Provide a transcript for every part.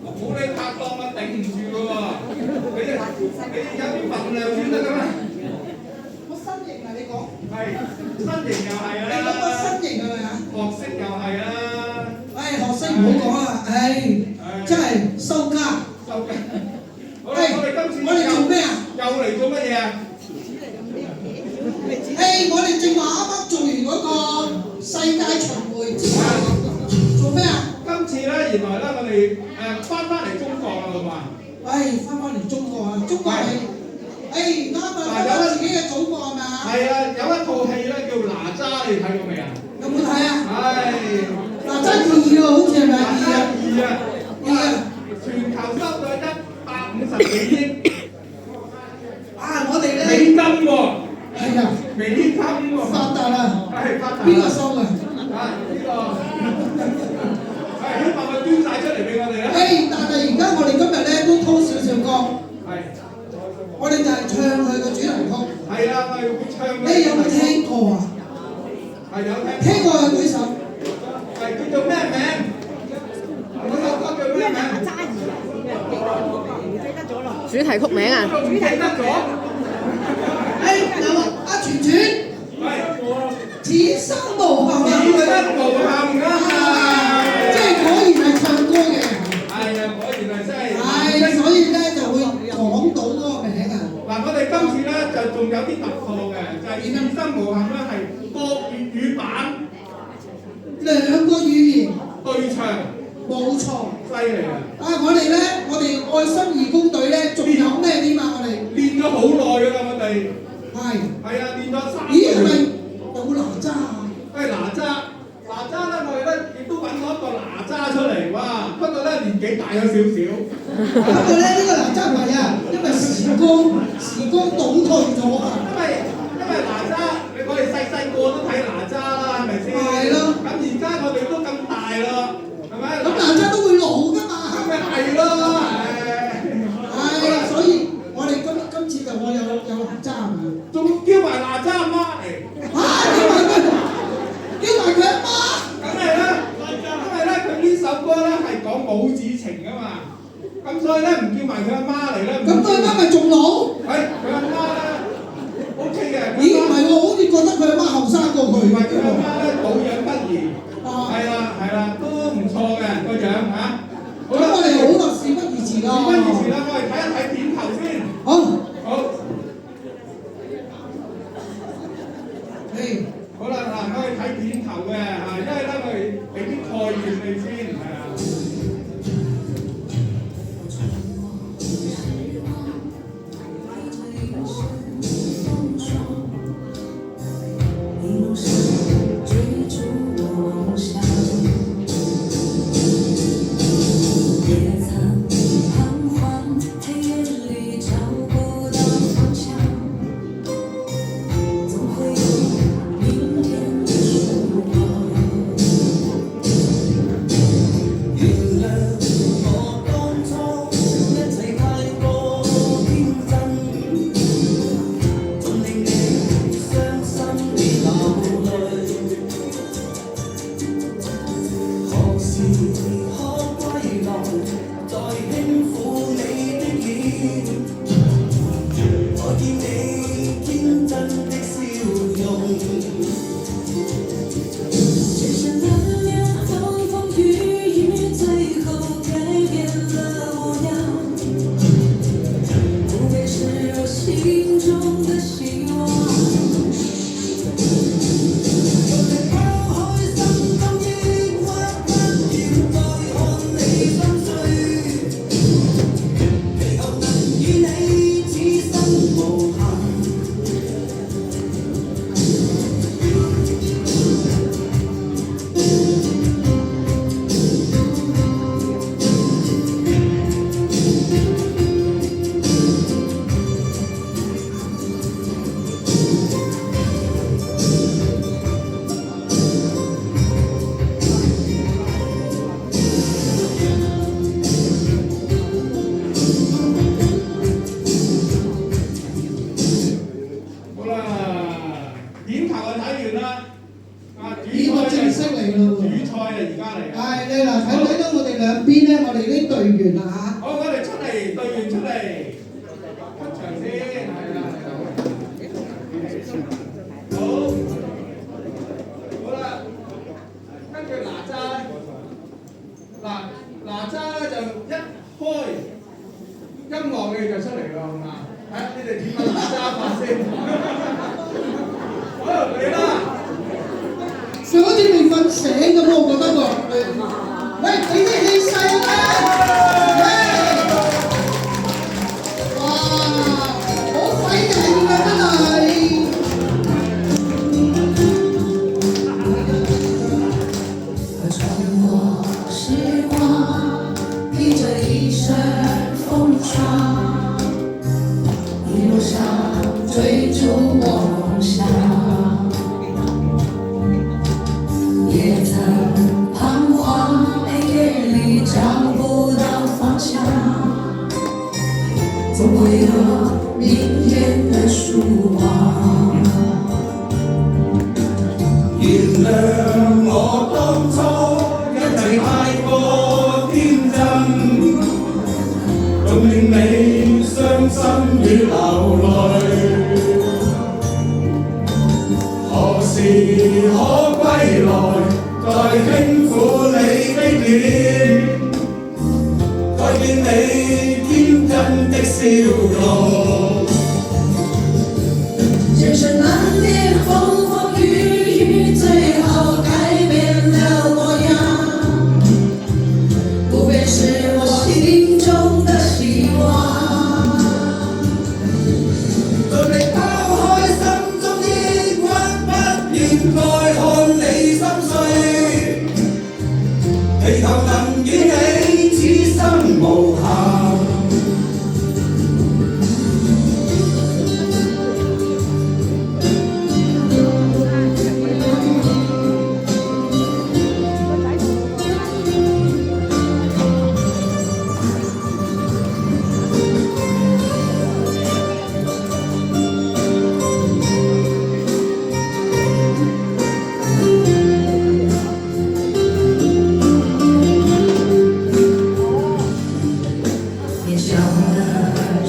冇你拍檔啊，頂唔住嘅喎。你有啲份量先得㗎嘛。我身形啊，你講。係，身形又係你講啦。我身形係咪啊？學識又係啦。學識唔好講啦，真係收家。收家。好啦，我哋今次我哋做咩啊？又嚟做乜嘢啊？我哋正話啱啱做完嗰個世界巡迴之後，做咩啊？今次咧，原來咧，我哋翻嚟中國啦，好嘛？翻嚟中國啊！中國係啱啊！有自己嘅祖國係咪啊？係啊，有一套戲咧叫《哪吒》，你睇過未啊？有冇睇啊？哪吒2喎，好似係咪哪吒2啊？啊！全球收咗150幾億我哋咧美金喎。係啊，美金喎。發達啦！係發達。邊個收啊？呢個希望佢捐曬出嚟俾我哋啦。但係而家我哋今日咧都拖少少歌。係。我哋就係唱佢個主題曲。係啊，我哋會唱。你有冇聽過啊？係有聽。聽過有舉手。係叫做咩名？嗰首歌叫咩名？主題曲名啊？唔記得咗。有全全。此生無憾啊！此生無憾啊！即係果然係唱歌嘅。係啊，果然係真係。所以咧就會講到嗰個名啊。嗱，我哋今次咧就仲有啲突破嘅，就係此生無憾咧係國粵語版2個語言對唱，冇錯，犀利啊！我哋愛心義工隊咧，仲有咩添啊？我哋練咗好耐㗎啦，我哋係啊，練咗3個月。係咪有冇哪吒啊？哪吒咧，我哋咧亦都揾咗一個哪吒出嚟，哇！不過咧年紀大咗少少。不過咧呢個哪吒唔係啊，因為時光倒退咗啊。因為哪吒，我哋細個都睇哪吒啦，係咪先？係咯。咁而家我哋都咁大咯，係咪？咁哪吒都會老㗎嘛。咁咪係咯，所以我哋今次就我有哪吒啊，仲叫埋哪吒阿媽嚟。叫埋佢阿媽。梗係啦，因為咧佢呢首歌咧係講母子情㗎嘛，咁所以咧唔叫埋佢阿媽嚟咧。咁佢阿媽咪仲老？係佢阿媽咧 OK 嘅。咦唔係喎，好似覺得佢阿媽後生過佢。唔係佢阿媽咧保養不宜。係啦，都唔錯嘅個樣嚇。好啦，我哋好啦，事不宜遲啦。事不宜遲啦，我哋睇一睇片頭先。好。好啦，嗱，我哋睇片頭嘅嚇，因為咧我哋俾啲概念你先，係啊。别曾彷徨，黑夜里找过。咧，我哋啲隊員啊嚇。好，我哋出嚟，隊員出嚟，出場先，係啦，好，好啦，跟住哪吒咧，哪吒咧就一開音樂你就出嚟啦，好嘛？睇下你哋點樣哪吒法先，好嚟啦！佢好似未瞓醒咁喎，我覺得喎。喂，俾啲氣勢啦！哇，好鬼勁啊，真係！穿過時光，披着一身風霜，一路上追逐夢想。也曾彷徨，黑夜里找不到方向，总会有明天的曙光。原諒我當初一切太過天真，總令你傷心與流淚。何時可歸來？再輕撫你的臉，再見你天真的笑容。人生難免風風雨雨，最後改變了模樣，不變是我心中的希望。盡力拋開心中抑鬱，不願再看你心碎。祈求能與你此生無憾。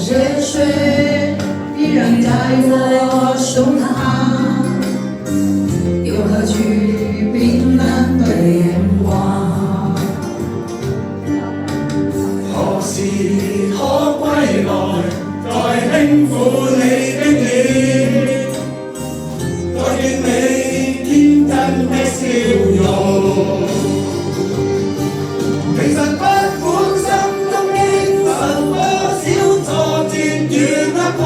热水依然在我胸膛，又何惧冰冷的眼光？何時可歸來？再輕撫你的臉，再見你天真的笑容。其實不管心中經歷多少挫折與厄運，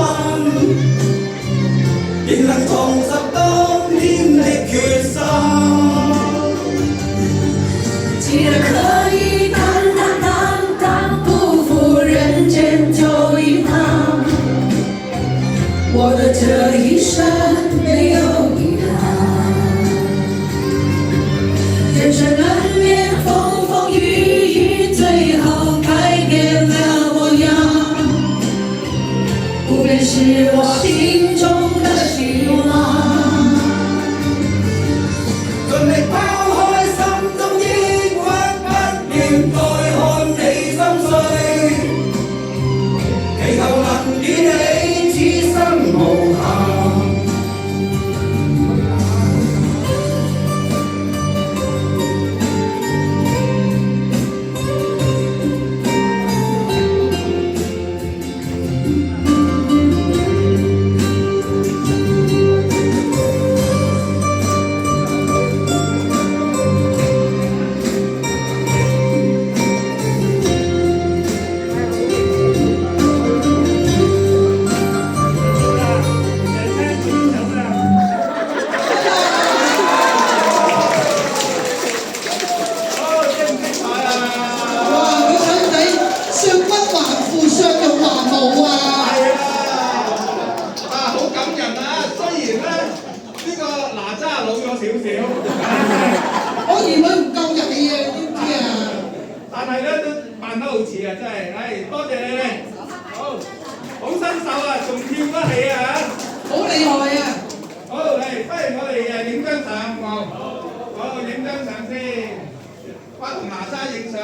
仍能重拾當天的決心。既然可以坦坦蕩蕩，不負人間走一趟，我的這一生沒有遺憾。人生難免風風雨雨，最後改變了模樣，不變是我心中的希望。盡力拋開心中抑鬱，不願再看你心碎，祈求能與你此生無憾。我嫌佢唔夠曳啊，知唔知啊？但係咧都扮得好似啊，真係，多謝你哋，好新手啊，仲跳得起啊，好厲害啊！好嚟，不如我哋影張相，好，影張相先，翻同哪吒影相。